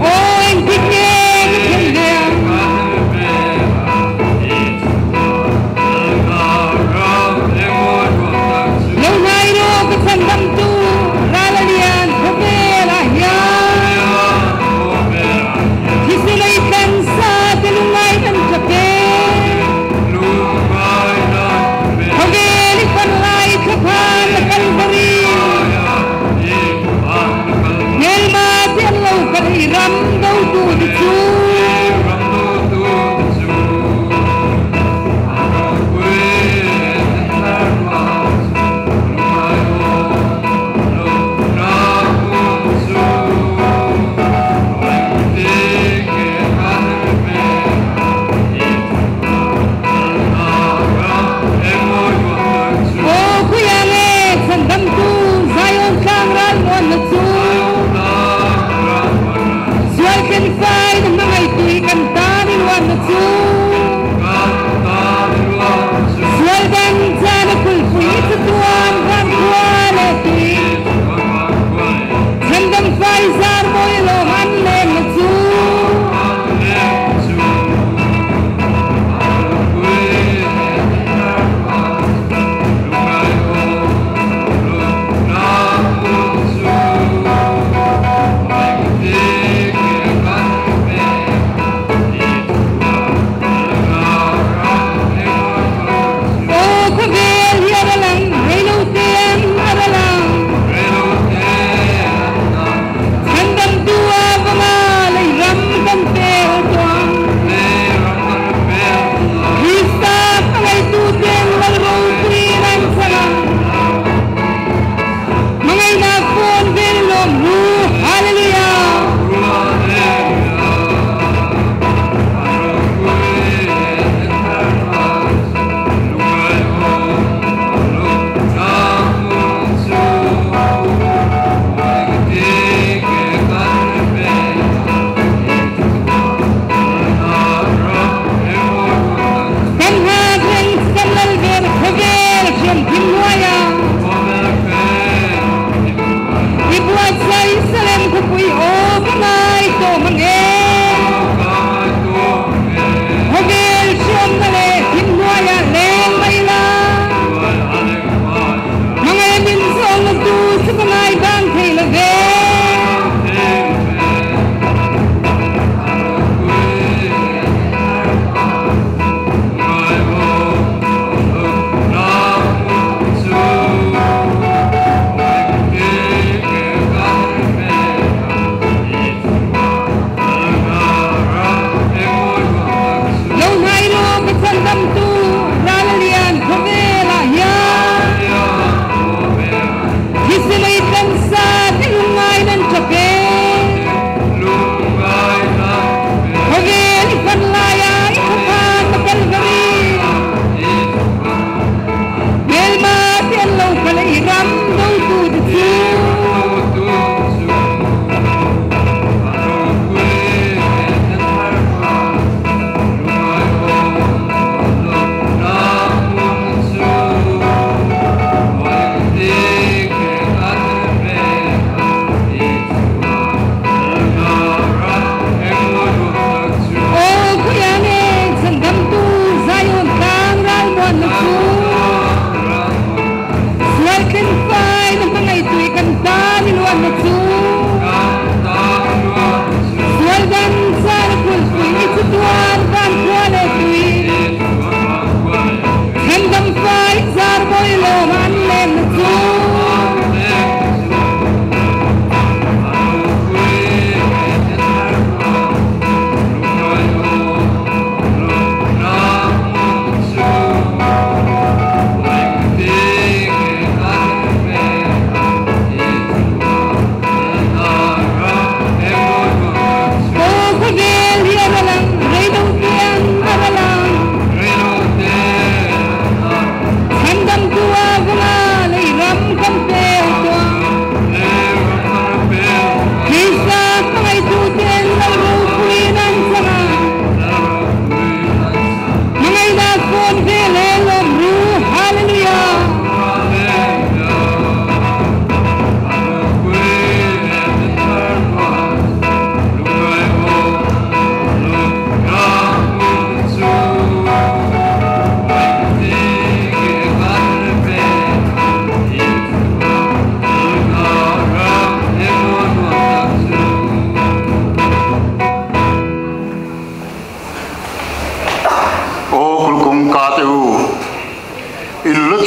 Oh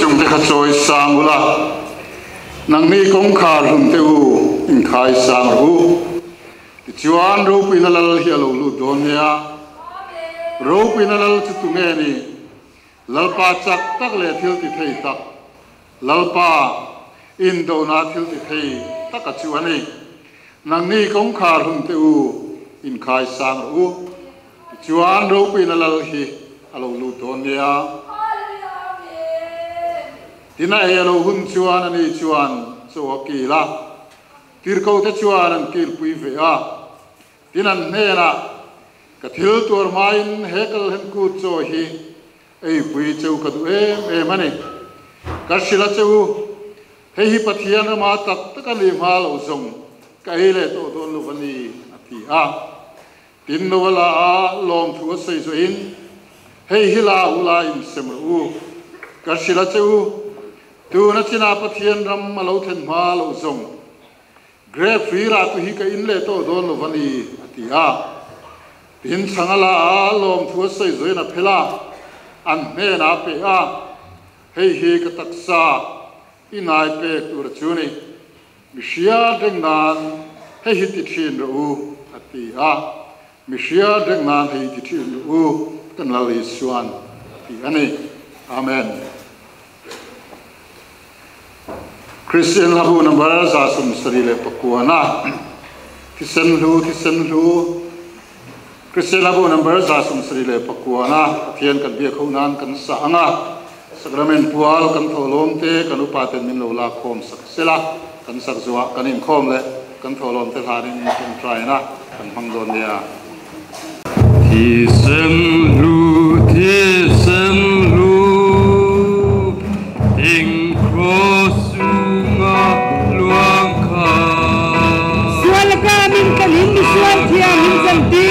chung te kha choi sang ula nang ni kong khar hum te u in khai sang ru ti chuan ro pin lal hi lo lu don ya ro pin lal chu tu nge ni lalpa chak tak le thil ti thei tak lalpa in do na thil ti thei tak ka chu ani nang ni kong khar hum te u in khai sang ru ti chuan ro pin lal hi alo lu don ya tina e alo hun chuan ani chuan so ki la tir ko te chuan an kil pui ve a tinan ne na ka thil tur main hekal hen ku cho hi ei pui cheu ka du e mani ka sila cheu hei hi pathian ma tak tak ani ma lo zong ka hi le to don lu bani athi a tin no la a lom thu sei zo in hei hi la ula in sem u ka sila cheu tu na china pathian ram malo then ma lo zong gre free ra tu hi ka in le to don lo bani athi a tin sangala a lom thu sei zo na phela an me na pe a hei hi ka taksa inai pe tu ra chuni mishia deng nan hei hi ti thin ro ati a mishia deng nan hei ti thin ro kan la li suan ti ani amen Christian lahu number za sum sari le pakuana ti sen lu Christian lahu number za sum sari le pakuana thian kan bia khounan kan sa anga sakramen pual kan tholom te kan upaten min lo la khom sak sela kan sak zuwa kan in khom le kan tholom te tharin kan try na kan hangdon nia ti sen lu in crosunga luang kha sual ka min kan hin sual thia min san ti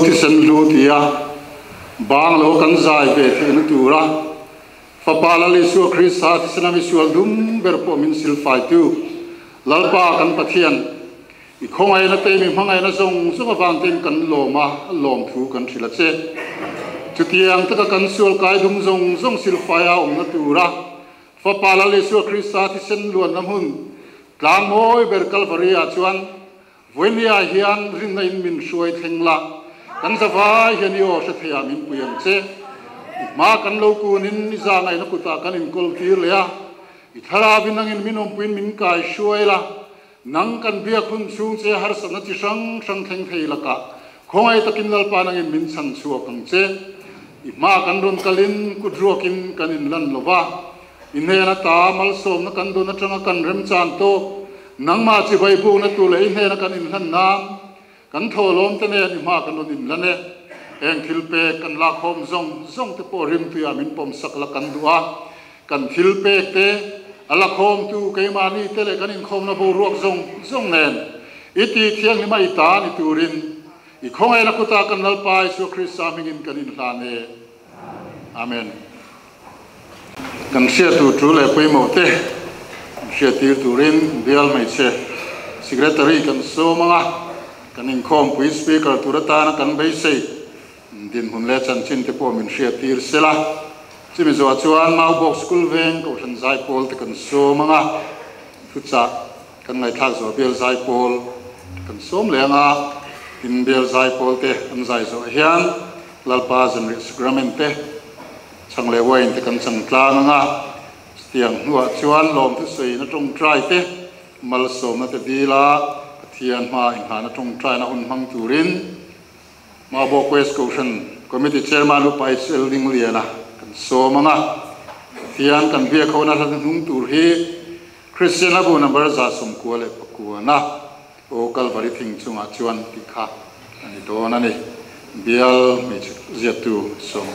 Tisen lu tia bang lo kan zai ve thina tura fa pala le su Krista tisana mi sual dum ber po min sil fai tu lalpa kan pathian i khongai na te mi mangai na zong sunga wang tin kan loma lom thu kan thila che chutiang ta kan sual kai dum zong sil fai a na tura fa pala le su Krista tisen luan nam hun tlang moi ber kalvaria chuan voinia hian rin na in min suai thengla kan zawai hian yo sa thea min puyam che ma kan lo kunin za ngai na kuta kan in kol tir le a i thara binang in minom puin min kai suai la nang kan bia khun chung che har san na chi sang theng thei la ka khongai takin lal pa nang in min san chuak ang che i ma kan ron kalin ku drokin kan in lan lova in ne na ta mal som na kan do na tanga kan rem chan to nang ma chi bai pu na tu le in he na kan in han nam kan tholom te ne ni ma kan don in la ne eng thil pe kan la khom zong te po rim tu ya min pom sak la kan duwa kan thil pe te ala khom tu ke ma ni te le kan in khom na bo ruak zong nen iti thiang ni mai ta ni turin i khongai na kuta kan nal pai su Krista mingin kan in hla ne amen kan sia tu le pui mo te sia tir turin bial mai che secretary kan so manga kan in khom pui speaker turata na kan bai sei din hun le chan chin te po min sia tir sela chimi zo chuan mau box school veng ko san zai pol te kan so manga fucha kan ngai thak zo bel zai pol kan som le nga tin bel zai pol te an zai zo hian lalpa zan sacramente chang le wain te kan chang tlang nga tiang nuwa chuan lom thu sei na tong trai te mal som na te dila thian ma in ha na tong trai na un mang turin ma bo quest caution committee chairman lu pai sel ding liana kan so manga thian kan bia khona than hung tur hi Christian abu number za som ko le pakua na o kalvari thing chunga chuan ti kha ani do na ni bial mi ziatu som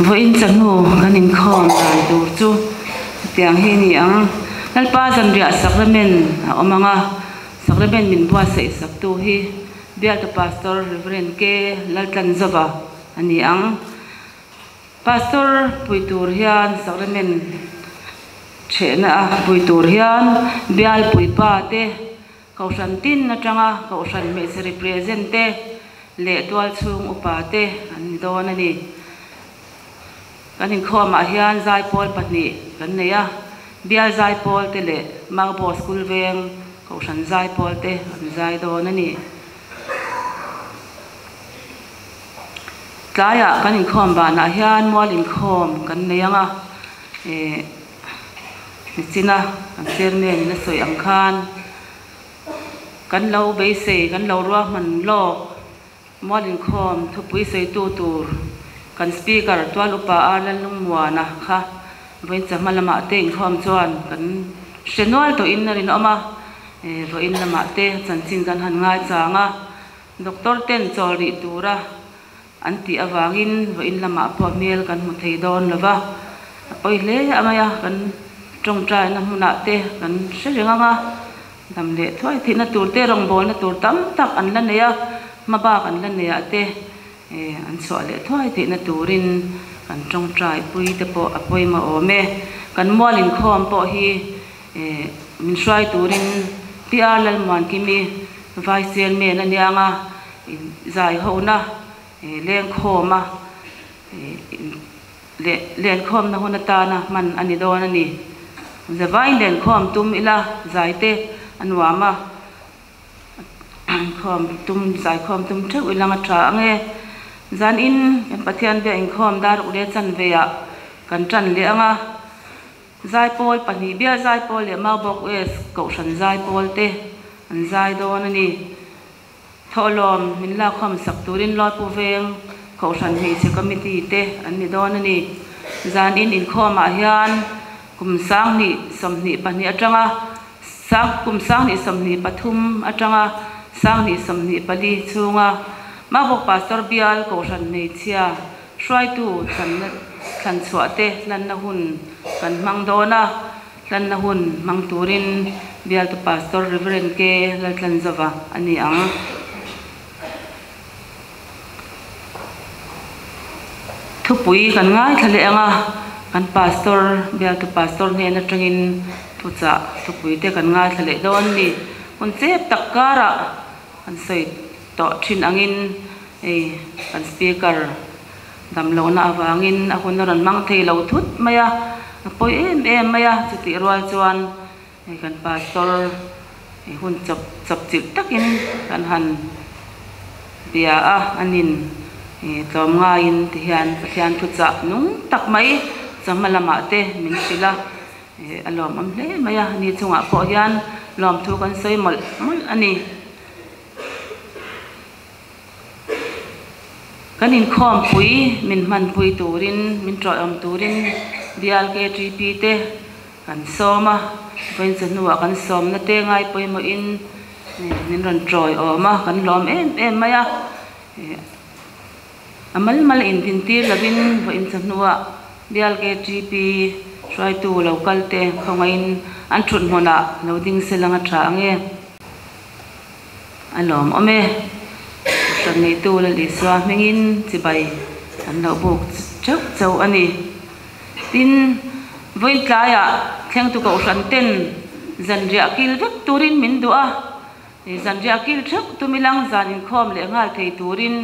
voin chanu ganin khom dai dur chu tiang hi ni ang lalpa zan ria sakramen omanga sakramen min bua sei sak tu hi bial to pastor reverend ke laltan zova ani ang pastor puitur hian sakramen chena puitur hian bial puipa te kausan tin na tanga kausan me se represent te le twal chung upa te ani don ani kanin khoma hian zai pol patni kan neya bial zai pol te le magbo school veng kausan zai pol te an zai don ani tlaya kanin khom ba na hian molin khom kan neyanga Sina ang chairman na soy ang khan kan lau bay say kan lau ruah man lo molin khom thupui say tutur kan speaker tuan upa alan lung muana kha voin cha malama te khom chuan kan senol to in na rin oma voin lama te chanchin kan han ngai changa doctor ten chori tura anti awangin voin lama po mel kan mu thei don lova oi le amaya kan trong trai na muna te kan seringa nga damle thoi thina tur te rong bol na tur tam tak an la neya maba kan la neya te an so le thoi thina turin kan trong trai pui te po apoi ma ome kan molin khom po hi min swai turin piar lal man kimi vice chairman anianga zai hona leng khoma len khom na honata na man ani don ani zavai len khom tum ila zaite anwama khom tum zai khom tum theu ilanga tha ange zan in empathian be in khom dar ule chan ve ya kan tran le anga zai pol pani bia zai pol le ma bok es ko san zai pol te an zai don ani tholom min la khom sak turin lo pu veng ko san he se committee te an ni don ani zan in khom a hian kum sang ni somni pani atanga sang kum sang ni somni pathum atanga sang ni somni pali chunga ma bok pastor bial ko ran nei chia try to than chuate lan na hun kan mang dona lan na hun mang turin bial to pastor reverend ke latlan zava ani ang thupui kan ngai thale anga kan pastor bial to pastor ne na tangin thucha thupui te kan ngai thale don ni kun chep takara kan sei to thin angin kan speaker damlo na awangin akon ran mang thei lo thut maya poi em maya chuti roi chuan kan pastor hun chap chip takin kan han bia a anin tlom nga in thian thucha nung tak mai chamalama te min sila alom amle maya ni chunga ko hian lom thu kan sei mol ani kanin khom pui min man pui turin min troi om turin bial ke tp te kan soma voin chanua kan som na te ngai poi mo in min ron troi oma kan lom em maya amal mal in pintir labin voin chanua bial ke tp try to local te khongain an thun hona loading selanga tha ange alom ome nei tu la li swa mengin chibai an lo buk chau ani tin voin tlaya thleng tu ko ran ten zan ria kil vek turin min dua zan ria kil thak tu milang zan in khom le ngal thei turin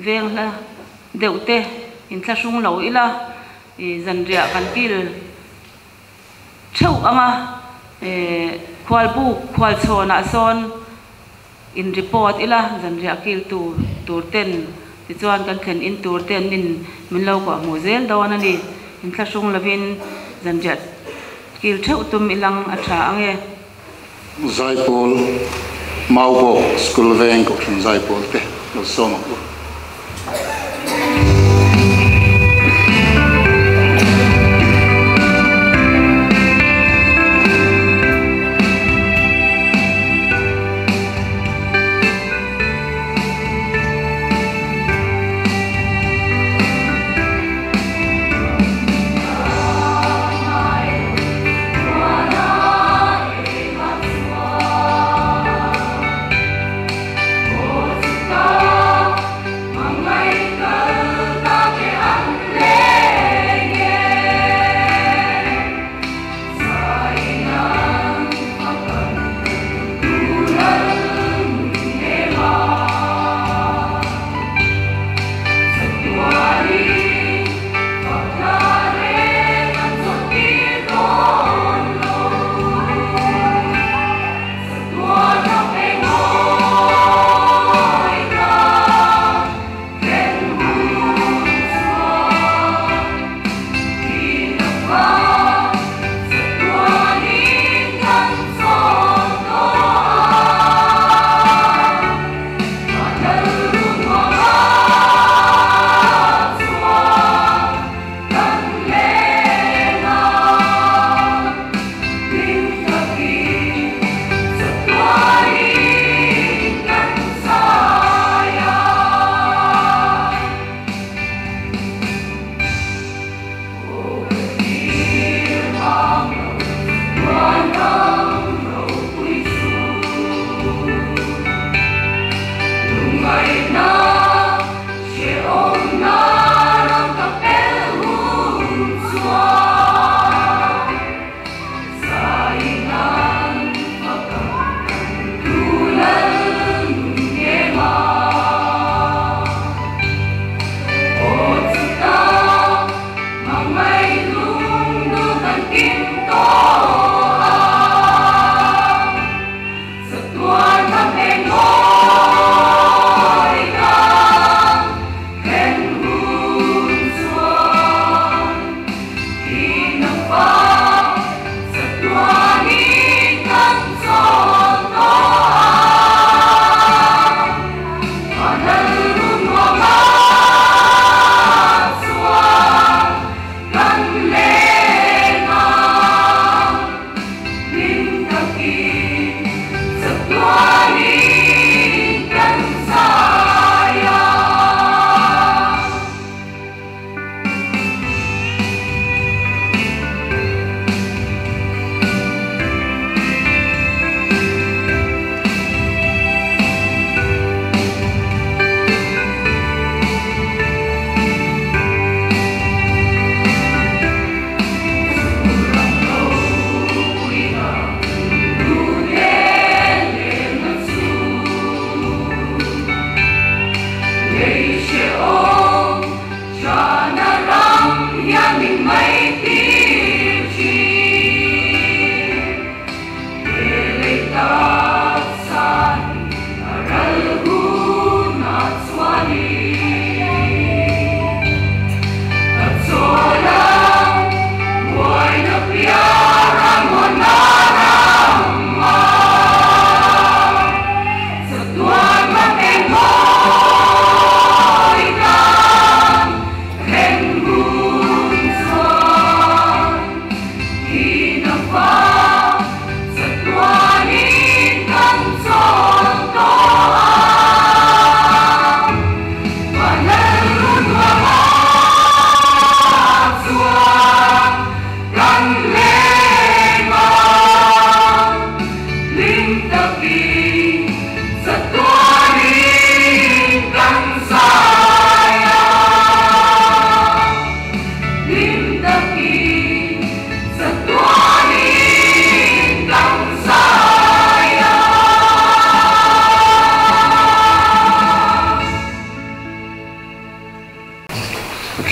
veng la deute in thla sung lo ila zan ria kan kil chau anga khwal bu khwal chona son in report ila zan ria kil tu tur ten ti chuan kan khen in tur ten in min lo ko mu zel don ani in thlashung lovin zanjat kil theu tum ilang atha ange Zaipol Maubo School Veng ko Zaipol te lo soma ko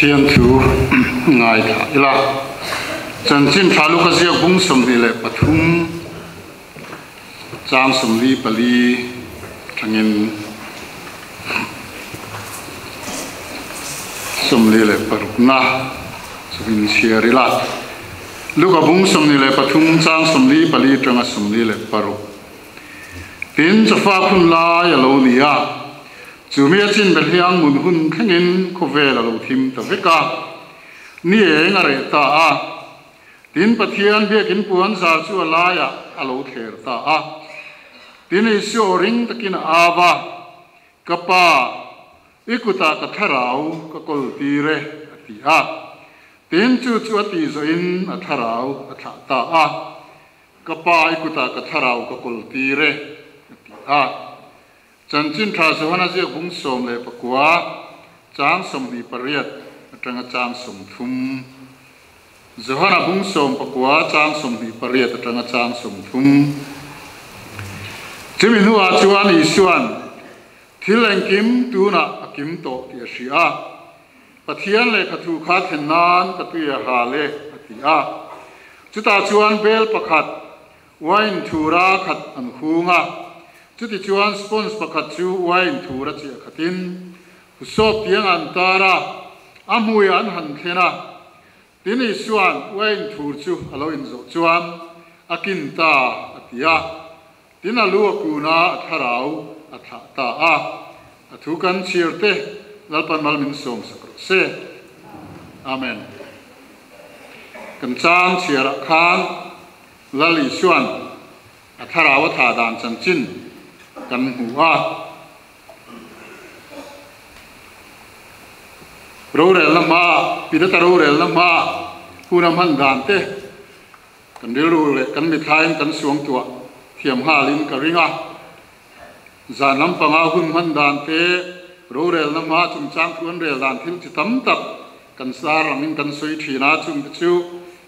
thiên thứ ngài thả là chân chân thả lúc cái gì cũng sầm đi lệ bắt thung trang sầm đi bali thằng em som li le paruk na subin siari la luka bung som li le pathum chang som li pali tanga som li le paruk tin cha fa khun la ya lo ni a chu mi chin bel hiang mun hun khangin ko ve la lo thim ta veka ni e nga re ta a tin pathian bekin puan sa chu la ya alo ther ta a tin i sio ring takin ava kapa ikuta ka tharau ka kol ti re ati a tin chu chu ati zo in a tharau a tha ta a kapa ikuta ka tharau ka kol ti re ati a chan chin tha so hana je bung som le pakwa chang som ni pariat atanga chang som thum zohana bung som pakwa chang som ni pariat atanga chang som thum chimi nuwa chuan i suan thileng kim tuna akim to ti sia pathian le khathu kha thenan katuya ha le ati a chuta chuan bel pakhat wine thura khat an hunga chuti chuan spons pakhat chu wine thura chi khatin usop tiang an tara amui an han thena tini suan wine thur chu alo in zo chuan akin ta atia tina lu kuna tharau atha ta a athu kan chirte lalpan malmin som sakro se amen kan chang chira khan lali suan atharaw tha dan chan chin kan huwa rorel lama pidata rorel lama hunam han dan te kan dilu le kan mi thain kan suang tua thiam halin ka ringa zanam panga hun man dan te rorel lama chung chang thuan rel dan thil chi tam tak kan sar ramin kan soi thina chung chu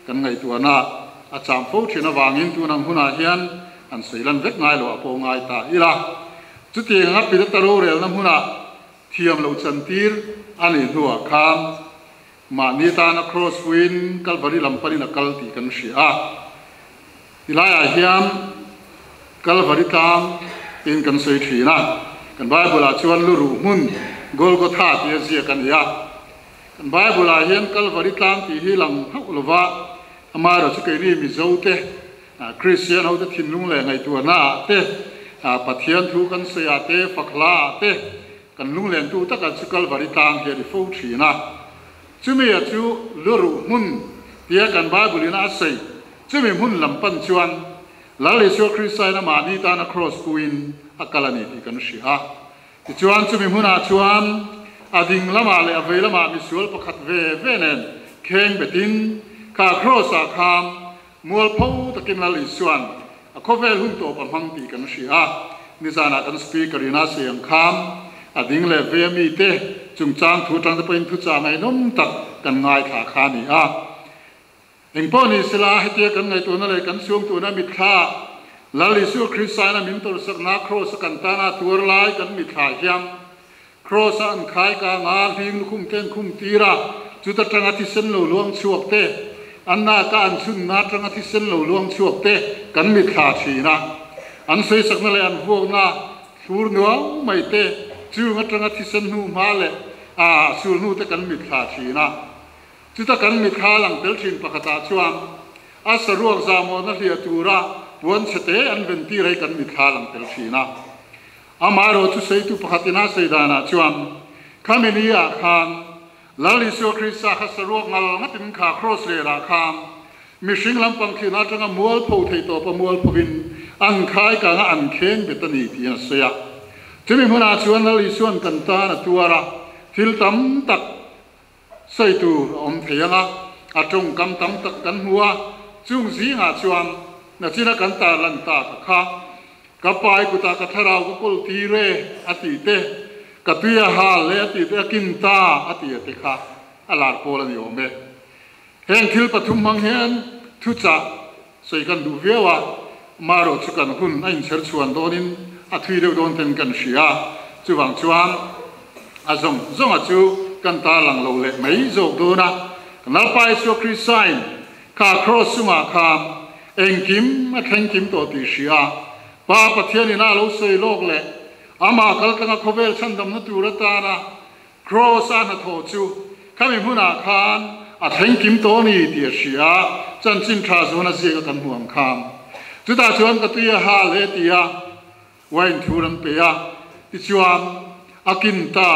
kan ngai tuana a cham fo thina wangin tu nang huna hian an soilan vek ngai lo apo ngai ta ila chuti nga pidata rorel nam huna thiam lo chan tir ani nuwa kham ma ni ta na cross win kalvari lampani na kalti kan sia ilaya hiam kalvari tam in kan soi thina kan bible a chuan lu ru mun golgotha ti sia kan ya kan bible a hian kalvari tam ti hi lam haulova amaro chu kai ni mi zote christian ho te thin lung le ngai tu na te pathian thu kan sia te fakla te kan lung len tu taka chu kalvari tam hi ri fo thina chumi a chu lu ru mun tia kan bible na sei chumi mun lampan chuan lali so christian na mani ta na cross queen akalani ti kan sia ti chuan chumi mun a chuan ading lama le avei lama mi sul pakhat ve ve nen kheng betin ka cross a kham mual pho takin lali suan a khovel hun to pamhang ti kan sia ni zana kan speaker ina siang kham ading le ve mi te chung chang thu tang te pen thu cha ngai nom tak kan ngai kha kha ni a engpo ni sila hetia kan ngai tu na le kan suang tu na mi kha lali su christian min tor sak na cross kan ta na tur lai kan mi kha hiam cross an khai ka nga hing khum ten khum tira chu ta tanga ti sen lo luang chuak te anna ka an chun na tanga ti sen lo luang chuak te kan mi kha thi na an sei sak na le an vuak na sur nuang mai te chu nga tanga ti sen nu ma le sur nu te kan mi kha thi na chu ta kan mi kha lang tel thin pakata chuan a saruak za mo na hlia tura puan chete an ben ti rai kan mi kha lang tel thina amaro chu sei tu pakhatina sei dana chuan khamini a khan lali so krista kha saruak ngal ngatin kha cross le ra kham mi sing lam pang thina tanga mual pho thei to pa mual phovin an khai ka nga an kheng betani ti na soya chumi huna chuan lali suan kan ta na tuara thil tam tak sei tu om theyanga atong kam tam tak kan huwa chung zi nga chuan na china kan ta lan ta kha ka pai ku ta ka tharau ko kol ti re ati te ka tuya ha le ati te kin ta ati te kha alar pol ani ome heng thil pathum mang hen thu cha sei kan du vewa maro chu kan hun ain ser chuan donin a thui reu don ten kan sia chu wang chuan a zong zong a chu kan ta lang lo le mai zo do na na pai so christian ka cross ma kha engkim a thengkim to ti sia pa pathian ina lo sei lok le ama kal tanga khovel chandam na tur ta na cross an tho chu ข้ามีผู้นาคานอาเทงกิมโตนี่เดียเสียจันจินทราสวนาเสียกันห่วงคำจุดตาชวนกตีฮาเลตียวันทูรันเปียติชวนอากินตา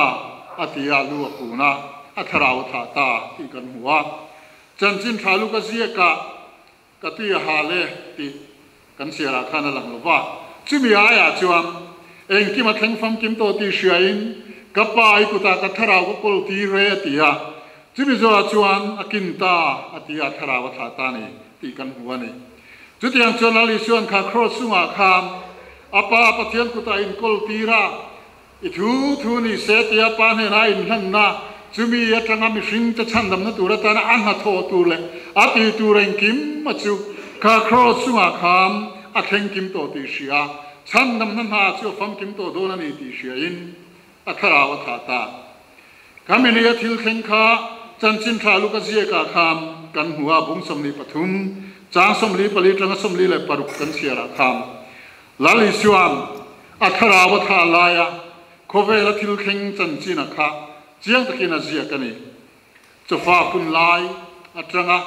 อาติยาลูกกูนะอัทราวธาตาที่กันหัวจันจินทราลูกเสียกตีฮาเลติกันเสียราคานั่นหลังลว่าจุมีอายาชวนเองที่มาแข่งฟังกิมโตตีเสียอินกับไปกุตากทราวกลตีเรตียจุมีจวชวนอากินตาอาติยาทราวธาตานี่ที่กันหัวนี่จุดยังชวนลิชวนข้าครอสุงอาคามอาปาปะเทียนกุตาอินกลตีระอิทูนี่เสตียปานเฮนาอินหลังนาจุมีอัตรังมิสิงจะชันดำนัตุระตานะอันหัทโตตูเลอาติตูเรงกิมมาจูข้าครอสุงอาคามอาเข่งกิมโตติเสียชันดำนั้นหาจูฟังกิมโตโดนันอิติเสียอินอัทราวธาตาคำนี้ทิลเข่งข้าจันจินทราลูกเสียกาคามกันหัวบุ้งสมลีปทุมจางสมลีปลิตรังสมลีเลยปรุกกันเสียราคามลาลิสวามอัทราวธาลายะโคเวลทิลเข่งจันจินักข้าเจียงตะกินเสียกันนี่จะฝากคุณลายอัตรังะ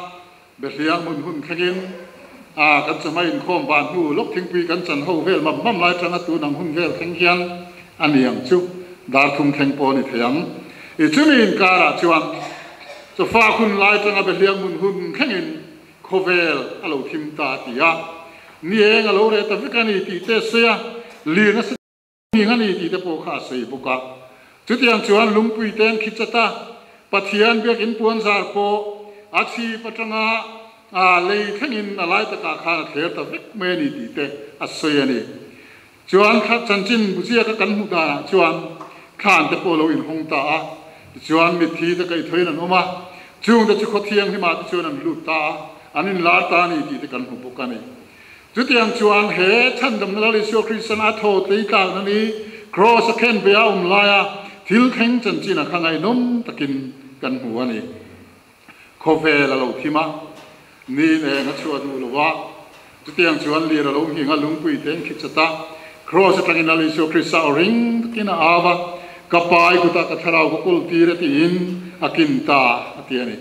เบียงมุนหุ่นขยินกันจะไม่อินโคมบานหูลกทิ้งปีกันจันหูเวลมั่มลายจังตูนังหุ่นเวลแข็งเขียนอันนี้ยังชุดาร์ทุมแข็งโปนิเทียงอีจุมีอินการะจวนจะฝากคุณลายจังเบียงมุนหุ่นแข็งอินโคเวลอารมณ์ทิมตาติยานี่เองอารมณ์เรตวิกันนี่ตีเตเสียลีนัสนี่งันนี่ตีเตโปขาสีบุกะจุดยังจวนลุงปุยเตนคิดจะตาปะเทียนเบียกินปวนซาร์โปอาชีปจังเลยทั้งอินอะไรตะกาขาเขียตะวิกเมนีดีเตอัศยนีจวนขัดจันจินบุเสียกันหุดาจวนขานตะโปโลอินหงตาจวนมิทีตะไกถอยนันออกมาจุงตะจุขเทียงที่มาจวนนันลุตาอันนี้ลาตานี่ดีตะกันหุบกันนี่จุดยังจวนเหชันดำนลิโยคริสต์นาโทตีกานันนี้ครอสเคนเบียลายทิลเข่งจันจินข้างไงนมตะกินกันหัวนี่โคเฟลเราที่มานี่เองชวนดูว่าจุดยังชวนเรียนเราหิงลุงปุยเต็งคิดจะตาครอสตังอินาลิโซคริสต์ริงกินอาวะกับไปกุตากระทราวกุลตีระตีอินอากินตาอติยัน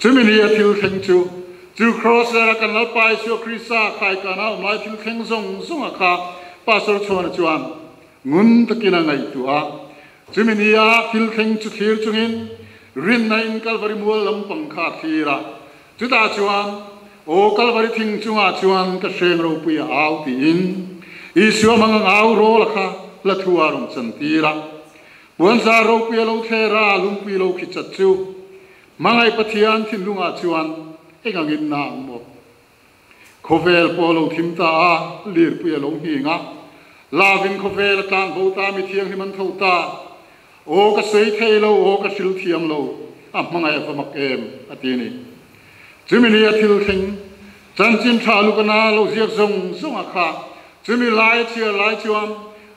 จุมินีทิลเข่งจูครอสระกันนับไปโซคริสต์ขายกันเอาไม่ทิลเข่งซงอาคาปัสสาวะชวนจวนงุนตะกินอะไรตัวจุมินีทิลเข่งจุดที่จุงินรินนัยกัลวาริมัวลำปังขาทีระจุดอาจวนโอกัลวาริทิงจุงอาจวนกเชงรูปีอาวตีอินอิสวมังอาวโรละค่ะละทัวรงสันตีระบวนซารูปีโลเทราลุงปีโลคิจัดจูมังไอปะเทียนทินลุงอาจวนเอ็งกินนางหมดโคเฟลโปโลทิมตาลีร์ปีโลหิงะลาวินโคเฟลตานโบตามิเทียงที่มันเท่าตาโอกระเสยเทโลโอกระสิลเทียมโลมังไอฟมักเอมอตินีจุมินีทิลเข่งจันจินทราลูกนาโลเสียกซงอาคาจุมิลายเชียลายจวน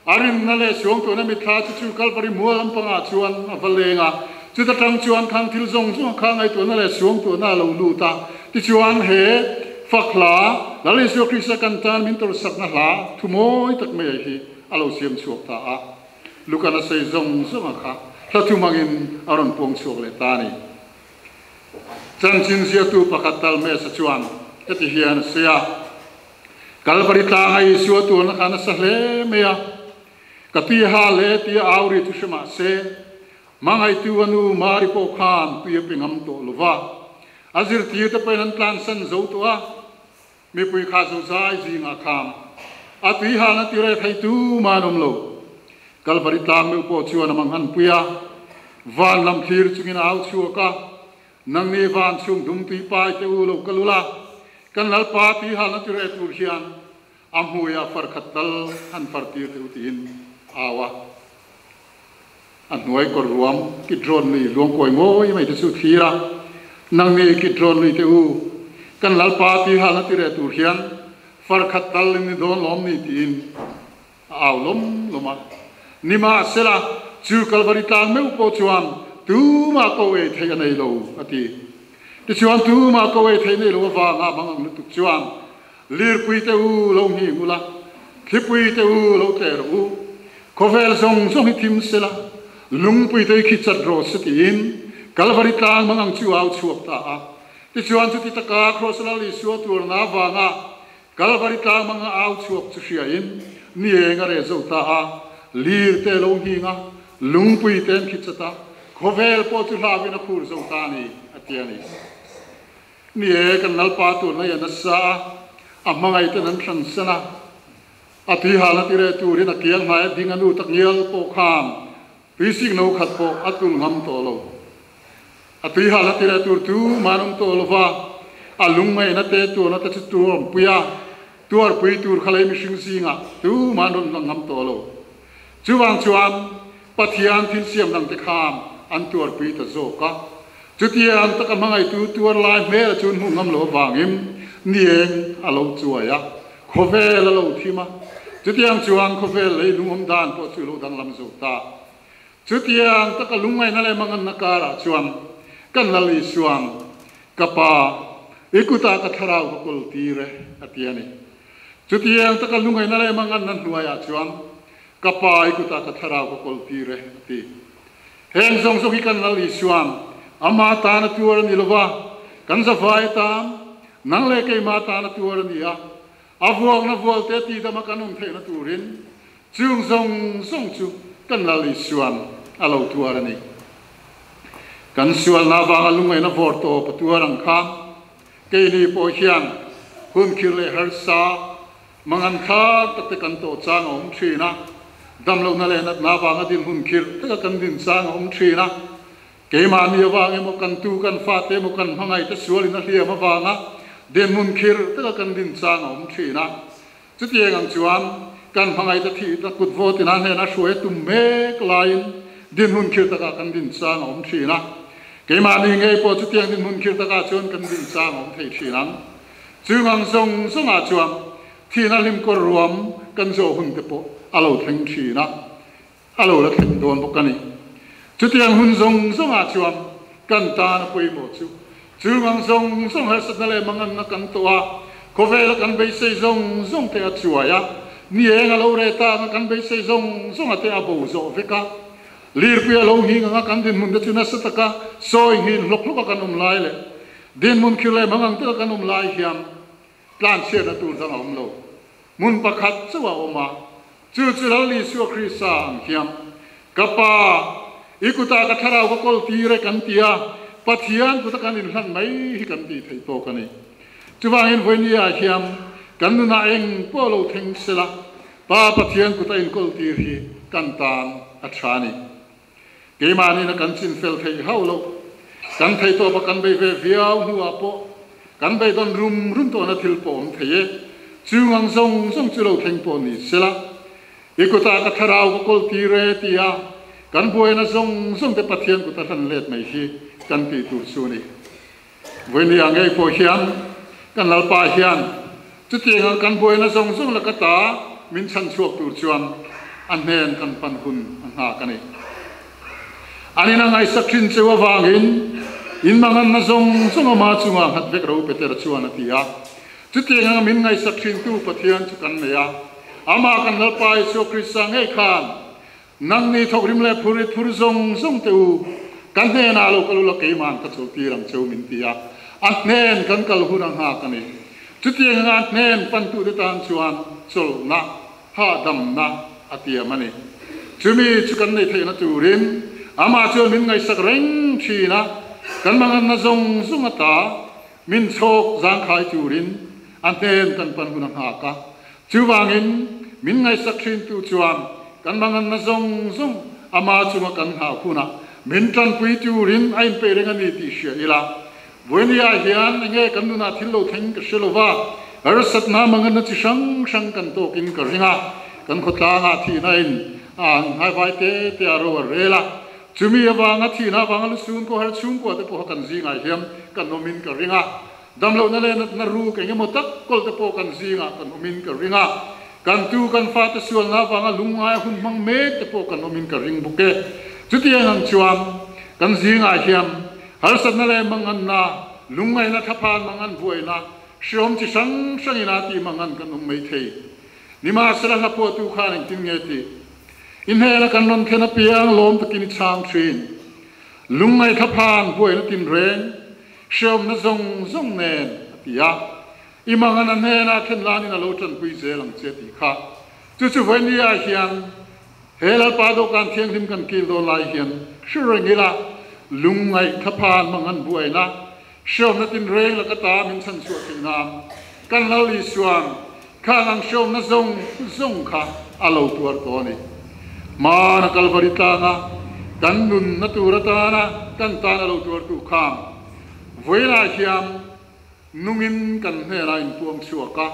อารินนั่นแหละสวงตัวนั้นมิทราจุกัลปริมัวลำปังอาจวนอภัลเลงะจุดตรังจวนทางทิลซงอาคาไอตัวนั่นแหละสวงตัวน่าเราลูตาที่จวนเหฟักลาแล้วลิสโยคริสกันตานมินตรสักนั่นละทุโมยตักเมย์ฮีอาเราเสียมสวกตาลูกนาเซซงอาคาถ้าทุมักินอารันปวงสวกเลตานีจันจินเสียตูปะกัตตัลเมสจวนเอติเฮียนเสียกัลปริตาไอชัวตัวนักนัสเลเมียกตีฮาเลตีอาวริตุชมาเซมังไอตัวนูมาริโปคานตุยปิงมโตลวาอาจิรตีตะไปนันพลันสันโจตัวมีปุยขาสุซายจิงอาคามอาตุยฮานัติเรไทตูมานมโลกัลปริตาเมอุปชัวนมังหันปุยาวานลำคีรจุกินอาวชัวกานังเนวานชุมดุมปีปายเตอุโลกัลุลากันนัลปาตีฮานัติเรตุรเฮียนอัมหุยาฟาร์ขัดตัลฮันฟาร์ตีเตอุตินอาวะอันหน่วยกรวมกิจรนนี่รวมก่อยโง่ยังไม่จะสุดทีระนังเนกิจรนนี่เตอุกันนัลปาตีฮานัติเรตุรเฮียนฟาร์ขัดตัลนี่โดนล้อมนี่ตินอาวล้มลงมานิมาเสละจูกัลวาริตาเมอุปจวนตูมาโกเวเทกันในโลอติที่ชวนตูมาโกเวเทในโลฟ้างาบังนุตุชวนลีร์ปุยเตอูโลหิมุละคลิปุยเตอูโลเตรูโคเฟลซงฮิทิมเสละลุงปุยเตคิดจัดโรสติน Calvary tang mangang chu au chuak ta a ti chuan chu ti taka cross la li suwa tur na wanga Calvary tang manga au chuak chu ria in ni enga re zo ta a lir te lo hinga lungpui ten khichata khovel po chu la vina khur zo ta ni atiani ni e kan nalpa tur na yana sa amangai te nan than sana ati hala ti re turin a kiang mai ding anu tak nial po kham pising no khat po atung ngam to lo ati hala ti re tur tu manum to lo wa alung mai na te tu na ta chu tu puya tuar pui tur khalai mi sing singa tu manum ngam to lo chuwang chuan pathian thin siam nang te kham an tuar pui ta zo ka chutian ta ka mangai tu tuar lai me chun hu ngam lo wangim nieng alo chuaya khovel lo thima chutiang chuang khovel le lungom dan po chu lo dang lam zo ta chutiang ta ka lungai na le mangan na kara chuan kan lali suang kapa ikuta ka tharau ko kul tire atiani chutiang ta ka lungai na le mangan nan nuaya chuan kapa ikuta ka tharau ko kul tire ati heng song so hi kan lali suang ama ta na tuar ni lova kan sa vai tam nang le ke ma ta na tuar ni a avuang na vual te ti dama kanum the na turin chung song song chu kan la li suan alo tuar ni kan sual na ba alungai na vor to patuarang kha ke ni po hian hun khile har sa mangan kha te kan to chang om thina dam lo na le na ba nga din hun khir te kan din chang om thina ke ma ni wa nge mo kan tu kan fa te mo kan hangai te sual na hlia ma wa nga den mun khir te kan din chang om thina chu ti ang chuan kan hangai te thi ta kut vo ti na he na shwe tum me klain den mun khir ta kan din chang om thina ke ma ni nge po chu ti ang din mun khir ta ka chuan kan din chang om thei thina chu ngang song song a chuan thi na lim ko ruam kan zo hun te po alo theng thina alo la theng don bo kan ni chu ti ang hun song song a chuan kan ta na poi mo chu ngang song song har sat na le mangan na kan to a ko vel kan be se zong zong te a chuaya ni e nga lo re ta nga kan be se zong zong a te a bo zo veka lir pi lo hi nga kan din mun de chuna sataka soi hin lok lok kan lai le din mun khile mangang te kan lai hiam plan che na tu dang om lo mun pakhat chuwa oma chu la li su khrisan hiam kapa ikuta ka tharau ko kol ti re kan tia pathian ku ta kan in hlan mai hi kan ti thei to kan ni chuwangin voinia hiam kan na eng polo theng sela pa pathian ku ta in kol ti hi kan tan a thani ke mani na kan sin fel thei haulo kan thei to ba kan be ve viau hu apo kan be don rum to na thil pom thei chuang song song chu lo theng po ni sela ikuta ka tharau ko kol ti re tia kan buai na song song te pathian ku ta hlan let mai hi kan ti tu su ni voini angai po hian kan lalpa hian chu ti nga kan buai na song song la ka ta min chan chuak tur chuan an nen kan pan hun an ha kan ni ani na ngai sakhin chewa wangin in mangan na song song ma chunga hat vek ro peter chuan atia chu ti nga min ngai sakhin tu pathian chu kan ne ya ama kan lalpa iso krista ngai khan nang ni thokrim le phuri thur zong zong te u kan ne na lo kalu la ke man ka chu ti rang cheu min tia an nen kan kal hu rang ha kan ni chu ti nga nen pan tu de tan chuan chol na ha dam na atia mani chumi chu kan nei the na tu rin ama chu min ngai sak reng thi na kan mangan na zong zong ata min chok jang khai tu rin an nen kan pan hu rang ha ka chu wangin min ngai sak thin tu chuan kan mangan na zong zong ama chunga kan ha khuna min tran pui tu rin ain pe renga ni ti sia ila voinia hian nge kan nu na thil lo theng ka selova ar sat na mangan na chi sang sang kan to kin ka ringa kan khotla nga thi na in ang hai vai te aro rela chumi awanga thi na wanga lu sun ko har chung ko te po kan zinga hiam kan nomin ka ringa damlo na le na ru ke ngemo tak kol te po kan zinga kan nomin ka ringa kan tu kan fa te sual na wanga lungai hun mang me te po kan nomin ka ring buke chuti ang chuam kan zinga hiam har sat na le mangan na lungai na thapan mangan vuai na shom chi sang sang ina ti mangan kan nom mai thei nima sala na po tu khan tin nge ti in he la kan non khena piang lom takin chang thin lungai thapan buai na tin reng shom na zong nen tia imangan an he na khen lani na lo tan pui ze lang che ti kha chu vai ni a hian helal pa do kan thiang dim kan kil do lai hian shurangila lungai thapan mangan buai na shom na tin reng la ka ta min san su tin nam kan lo li suang kha ang shom na zong kha alo tuar to ni ma na kalvarita na kan nun na turata na kan ta na lo tuar tu kham voila hiam nungin kan he la in tuang suaka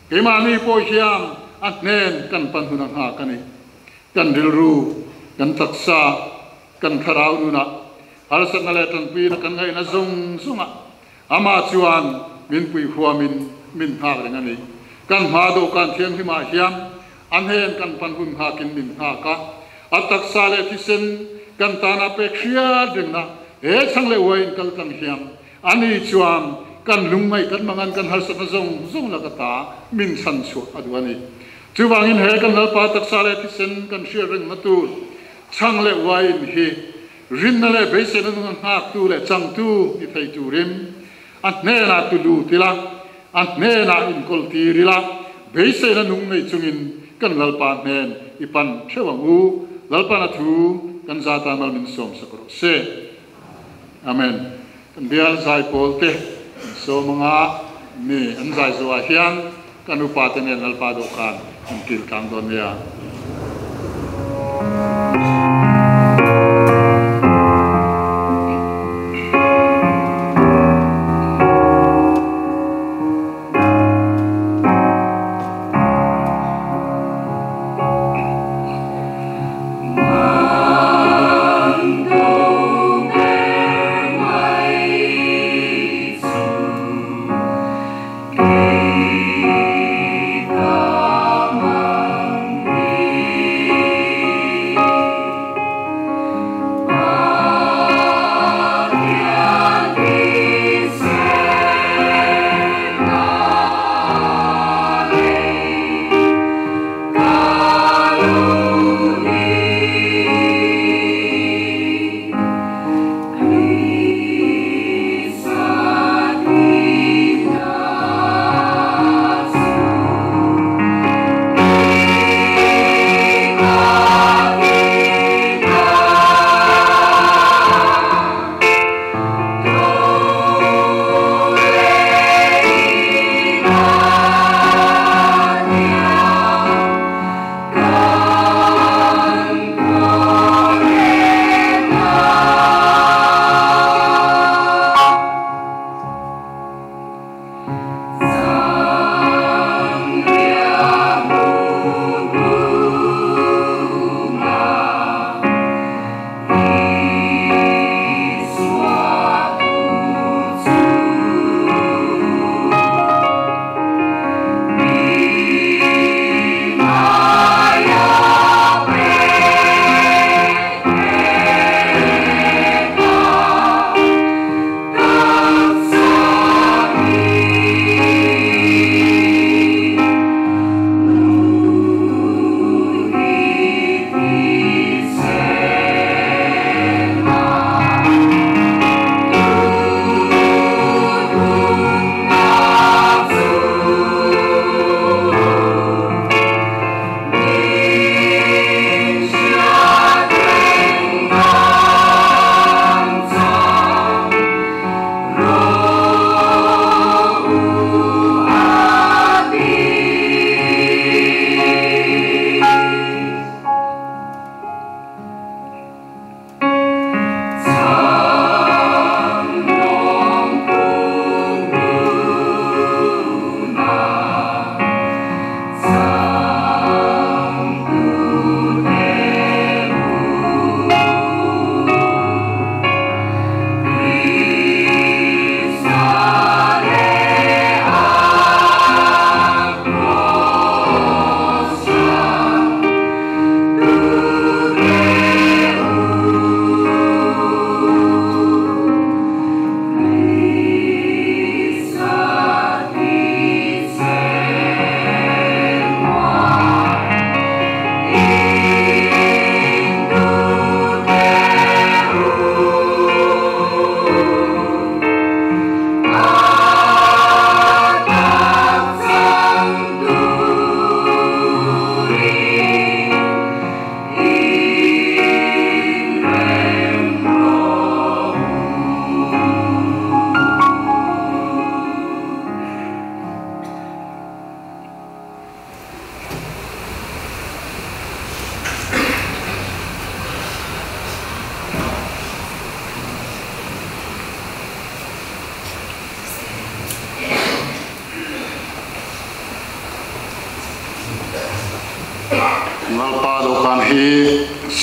ke ma ni po hiam at nen kan pan hunang ha kani kan dilru kan taksa kan kharau nu na alsan na le tan pi na kan ngai na zunga ama chuan min pui huwa min ha reng ani kan ma do kan thiam hi ma hiam an hen kan pan hun ha kin min ha ka atak sa le ti sen kan ta na pe khia ding na e chang le wai kal tang hiam ani chuan kan lungai kan mangan kan har sa zong la ka ta min san chu adu ani chu wangin he kan nal pa tak sa le ti sen kan shia reng ma tu chang le wai hi rin na le be se na ngan ha tu le chang tu ni thai tu rim at ne na tu lu ti la at ne na in kol ti ri la be se na nung nei chungin kan lal pa nen ipan thewang u lal pa na thu kan za ta mal min som sakro se amen kan bial zai pol te so mga ni an zai zo a hian kan u pa te ne lal pa do kan kan kil kang don ya Come on.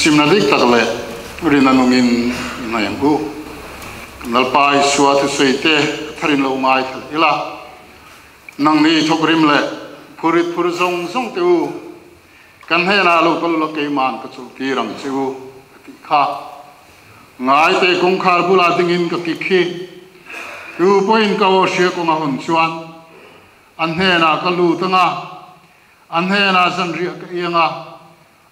simnadik takle rinanungin inayangku nalpai suatu suite tharin lo ngai ila nang ni thokrim le purit purzong zong tu kan hena lo tol lo ke man ka chu ti rang chu ti kha ngai te kong khar bula dingin ka ki khi tu point ka o she ko nga hon chuan an hena ka lu tanga an hena san ri ka ianga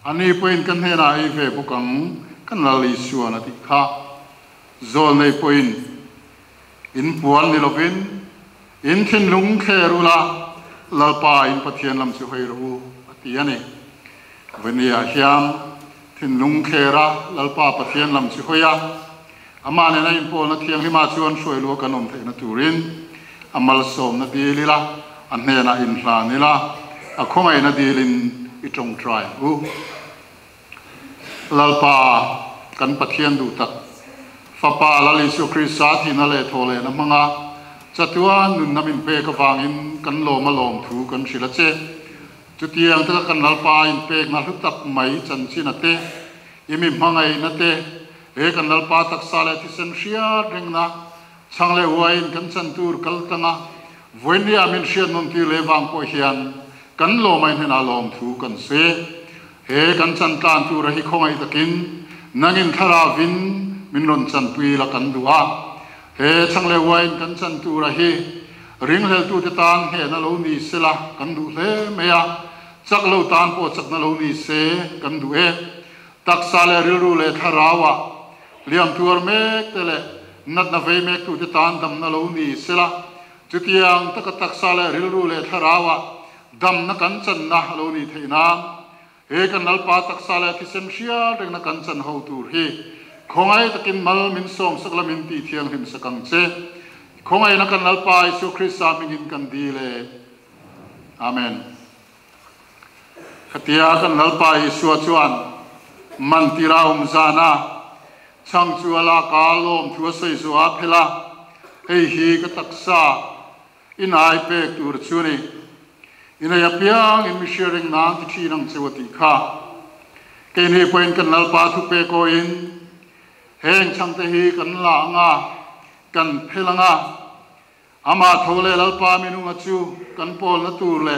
ani point kan hena I ve bukang kan la li suana ti kha zol nei point in puan ni lovin in thin lung kherula lalpa in pathian lam chu hoi ru ati ani venia hiam thin lung khera lalpa pathian lam chu hoya ama ne na in pol na thiang hima chuan soi lo kanom the na turin amal som na dilila an ne na in hla nila a khomai na dilin I tong try u lalpa kan pathian du tak fapa lali su krisa thina le thole na manga chatua nun namin pe ka wangin kan lo ma lom thu kan sila che chutiang ta kan lalpa in pe na lu tak mai chan china te imi mangai na te e kan lalpa tak sale ti sen sia ring na changle wain kan chan tur kal tanga voinia min sia non ti le wang ko hian kan lo mai hena lom thu kan se he kan chan tan tu ra hi khongai takin nangin thara vin min ron chan pui la kan duwa he changle wain kan chan tu ra hi ring hel tu te tan he na lo ni sela kan du le meya chak lo tan po chak na lo ni se kan du e tak sale ru le tharawa liam tur mek tele nat na ve mek tu te tan dam na lo ni sela chutiang tak sale ru le tharawa dam na kan chan na lo ni theina he kan nalpa tak sale ti sem sia reng na kan chan ho tur hi khongai takin mal min som saklamin ti thiang him sakang che khongai na kan nalpa Isu Krista mingin kan dile amen khatia kan nalpa Isu chuan man tira zana chang chu ala kalom thu sei zu a phela ei hi ka taksa inai pe tur chuni ina ya piang in sharing na ti thi nang chewati kha ke ne point kan nalpa thu pe ko in heng chang te hi kan la nga kan phelanga ama thole lalpa minu nga chu kan pol na tur le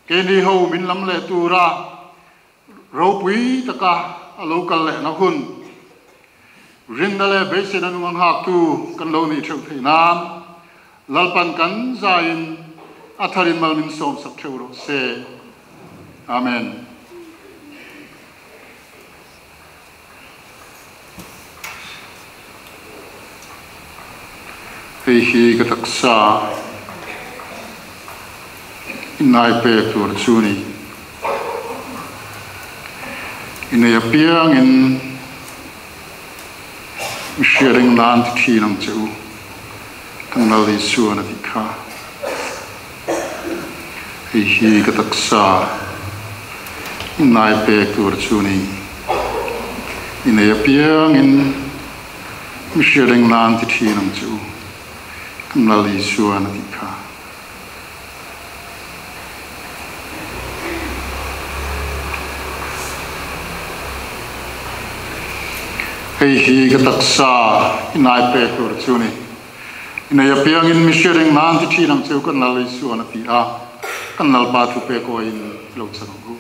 ke ni ho min lam le tura ro pui taka alo kal le na hun rin dale besin anu ang hak tu kan lo ni theu theinan lalpan kan zain atharin mal min som sak theu ro se amen hi ka taksa inai pe tur chuni inai apiang in sharing nan thi nang chu kan nali suana dikha hi ka taksa inai pe tur chuni inai apiang in sharing nan thi nang chu nali suana dikha hei hi ka taksa inai pe tur chuni inai apiang in sharing nan thi nang chu kan nali suana ti a kan nal pa thu pe ko in lo chang hu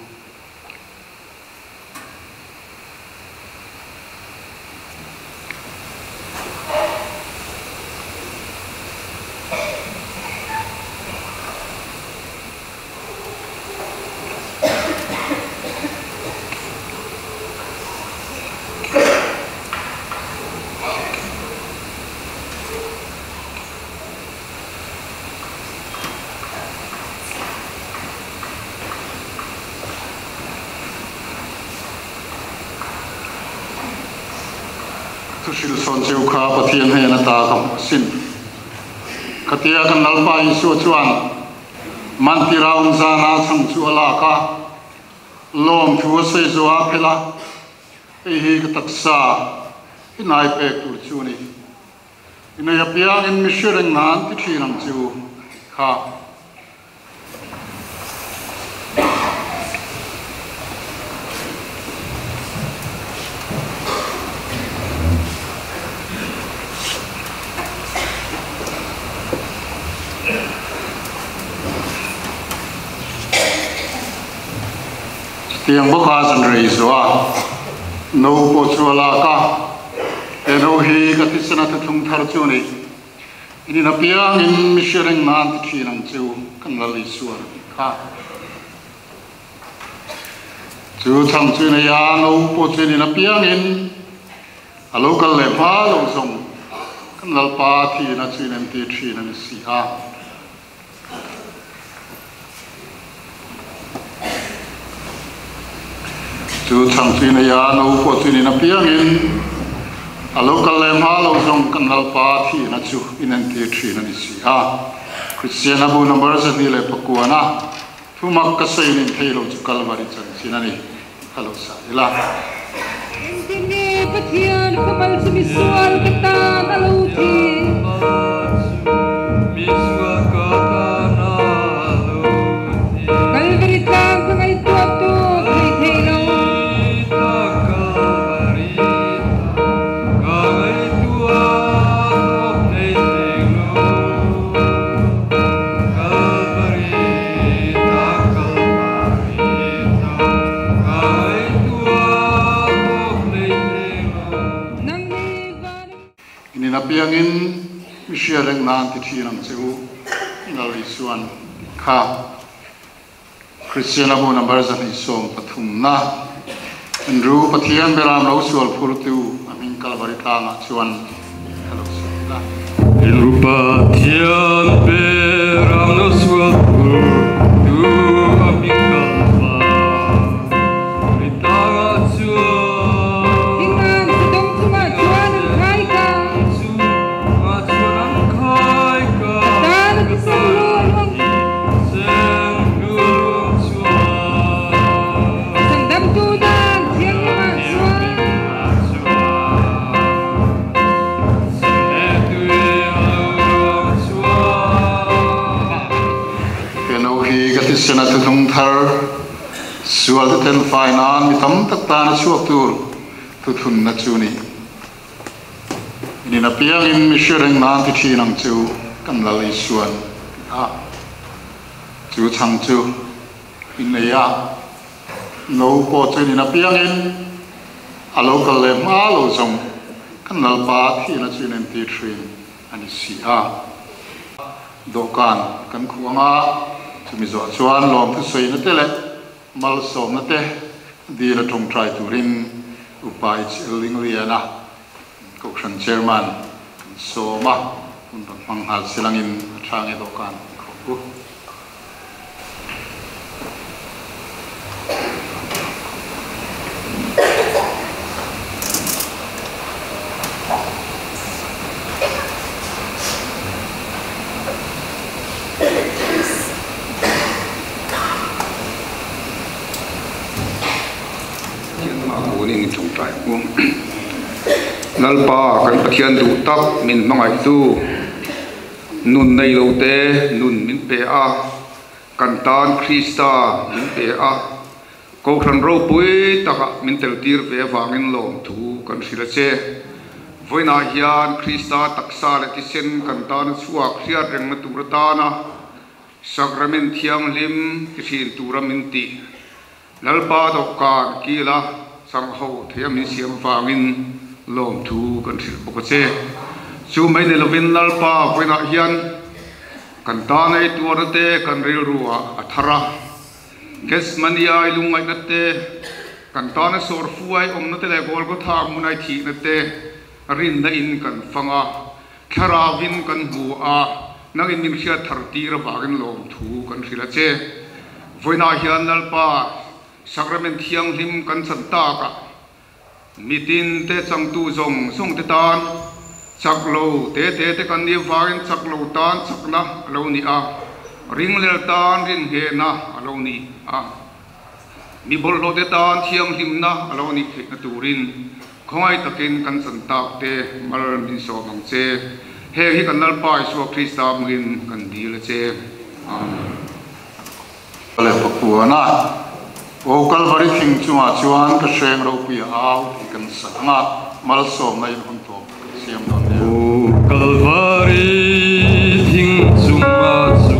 sil son cheu kha pathian he na ta kam sin khatia kan nalpa Isu chuan man ti raung zana chang chu ala ka lom thu se zo a phela ei hi ka taksa inai pe tur chu ni inai apiang in mishureng nan ti thi nang chu kha tiang boka san rei zoa no po chuala ka eno hi ka tisana ta thung thar chu ni ini na piang in mishereng nan ti nang chu kan la li suar kha chu chang chu na ya no po chu ni na piang in alo kal le pha lo song kan lal pa thi na chu nem ti thi na si ha chu chang chu na ya no po chu ni na piang in alo kal le pha lo song kan lal pa thi na chu inan ti thi na si ha Christian abu number sa ni le pakuana thumak ka sai nin thei lo chu kal mari chan sinani halo sa ila Pathian kamal sumisual kita naluti misual kata naluti kalberitang kay tuatu kay thelo kalberita kay tuatu kay thelo kalberita kay ini na piangin mishereng nan ti thi nang chu ngal isuan kha Christian abu number za ni som pathum na nru pathian beram lo sual phur tu amin kalvari ta na chuan hello sala nru pathian beram lo sual phur tu amin kalvari ta na chuan sena tu thung thar sual ten fainan mi tam tak ta na chuak tur tu thun na chu ni ni na piang in mi shereng nan ti thi nang chu kan la li suan a chu chang chu in le ya no po chu ni na piang in alo kal le ma lo song kan nal pa thi na chu nen ti thrin ani si a dokan kan khuanga chumi zo chuan lom thu soi na te le mal som na te di la thong trai turin upai chiling liana ko khan chairman so ma un mang hal silangin thang e dokan ko nalpa kan pathian du tak min mangai tu nun nei lo te nun min pe a kan tan Krista min pe a ko khan ro pui taka min tel tir pe wangin lom thu kan sila che voina hian Krista taksa le ti sen kan tan chuak hria reng na tur ta na sacrament thiam lim ki thin tura min ti nalpa do kan kila sang ho thiam min siam wangin lom thu kan thil bok che chu mai ne lovin lalpa voina hian kan ta nei tur te kan ril ruwa athara ges mania ilungai na te kan ta na sor fuai om na te le gol ko tha munai thi na te rin na in kan fanga khara win kan hu a nangin min khia thar ti ra bagin lom thu kan thila che voina hian lalpa sacrament thiang lim kan san ta ka mitin te chang tu zong song te tan chak lo te kan ni vain chak lo tan chak na lo ni a ring lel tan rin he na lo ni a mi bol lo te tan thiam him na lo ni khe na turin khoi takin kan san ta te mal min so mang che he hi kan nal pai so Krista mgin kan di le che amen le pakuana o kalvari thing chunga chuan ka shreng ro pi au kan sanga mal som nai hon to siam don ne o kalvari thing chunga chu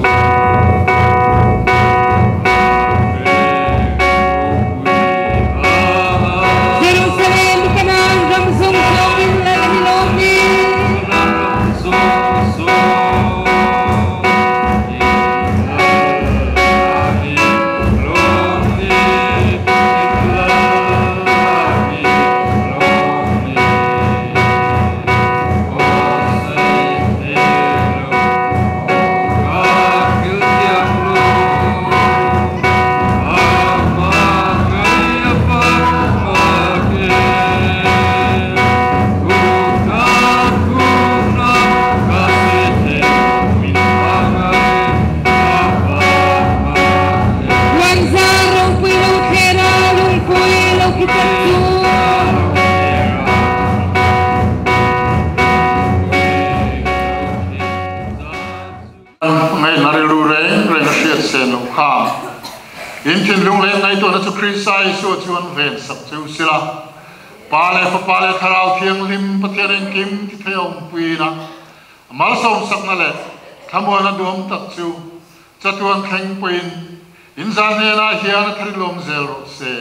kham in tin lung le ngai to na chu Christai so chuan ven sak chu sila pa le tharau thiang lim pathian kim ti theom pui na mal som sak na le thamwa na dum tak chu chatuan theng puin in zan ne na hian tharilom zel ro se